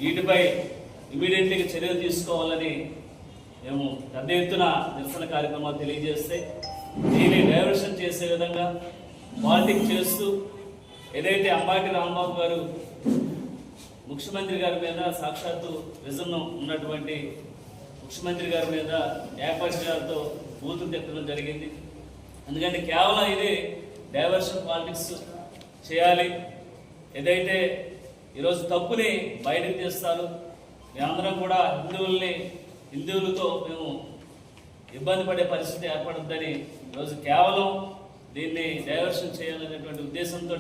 వీటిపై ఇమీడియట్లీ చర్యలు తీసుకోవాలని మేము పెద్ద ఎత్తున నిరసన కార్యక్రమాలు తెలియజేస్తే దీన్ని డైవర్షన్ చేసే విధంగా పాలిటిక్స్ చేస్తూ ఏదైతే అంబాటి రాంబాబు గారు ముఖ్యమంత్రి గారి మీద సాక్షాత్తు విజన్ ఉన్నటువంటి ముఖ్యమంత్రి గారి మీద ఏకపక్షాలతో బూతులు తిట్టడం జరిగింది. ఎందుకంటే కేవలం ఇది డైవర్షన్ పాలిటిక్స్ చేయాలి, ఏదైతే ఈరోజు తప్పుని బయటకు తీస్తారు, మేమందరం కూడా హిందువులతో మేము ఇబ్బంది పడే పరిస్థితి ఏర్పడుతుందని ఈరోజు కేవలం దీన్ని డైవర్షన్ చేయాలనేటువంటి ఉద్దేశంతో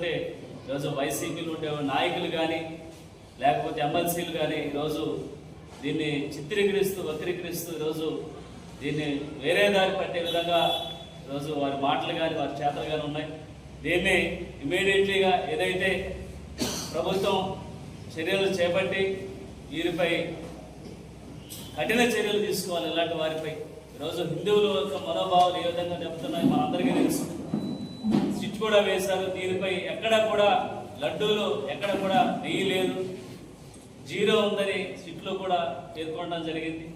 ఈరోజు వైసీపీలో ఉండే నాయకులు కానీ లేకపోతే ఎమ్మెల్సీలు కానీ ఈరోజు దీన్ని వక్రీకరిస్తూ ఈరోజు దీన్ని వేరే దారి పట్టే విధంగా ఈరోజు వారి మాటలు కానీ వారి చేతలు కానీ ఉన్నాయి. దీన్ని ఇమీడియట్లీగా ఏదైతే ప్రభుత్వం చర్యలు చేపట్టి వీరిపై కఠిన చర్యలు తీసుకోవాలి. ఇలాంటి వారిపై ఈరోజు హిందువుల యొక్క మనోభావాలు ఏ విధంగా చెప్తున్నాయి మనందరికీ తెలుసు. స్విచ్ కూడా వేశారు. దీనిపై ఎక్కడ కూడా లడ్డూలు ఎక్కడ కూడా నెయ్యి లేదు, 0 ఉందని స్విచ్లో కూడా పేర్కొనడం జరిగింది.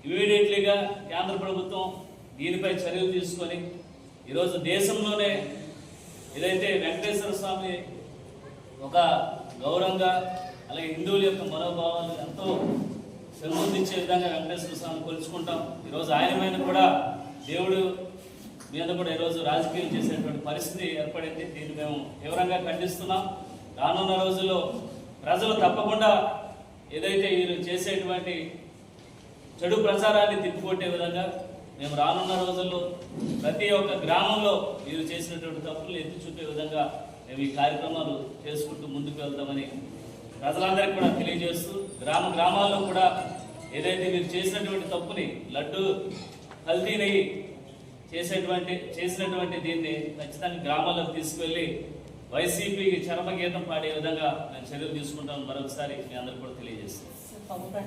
ఇమీడియట్లీగా కేంద్ర ప్రభుత్వం దీనిపై చర్యలు తీసుకొని ఈరోజు దేశంలోనే ఏదైతే వెంకటేశ్వర స్వామి ఒక గౌరవంగా అలాగే హిందువుల యొక్క మనోభావాలు ఎంతో పెంపొందించే విధంగా వెంకటేశ్వర స్వామిని కొలుచుకుంటాం. ఈరోజు ఆయన మీద కూడా దేవుడు మీద కూడా ఈరోజు రాజకీయం చేసేటువంటి పరిస్థితి ఏర్పడింది. దీన్ని మేము తీవ్రంగా ఖండిస్తున్నాం. రానున్న రోజుల్లో ప్రజలు తప్పకుండా ఏదైతే వీరు చేసేటువంటి చెడు ప్రచారాన్ని తిప్పికొట్టే విధంగా మేము రానున్న రోజుల్లో ప్రతి ఒక్క గ్రామంలో వీరు చేసినటువంటి తప్పులు ఎత్తి చూపే విధంగా మేము ఈ కార్యక్రమాలు చేసుకుంటూ ముందుకు వెళ్తామని ప్రజలందరికీ కూడా తెలియజేస్తూ గ్రామాల్లో కూడా ఏదైతే మీరు చేసినటువంటి తప్పుని లడ్డు కల్తీ నెయ్యి చేసినటువంటి దీన్ని ఖచ్చితంగా గ్రామాల్లోకి తీసుకువెళ్ళి వైసీపీకి చరమగీతం పాడే విధంగా మేము చర్యలు తీసుకుంటామని మరొకసారి మీ అందరికీ కూడా తెలియజేస్తాం.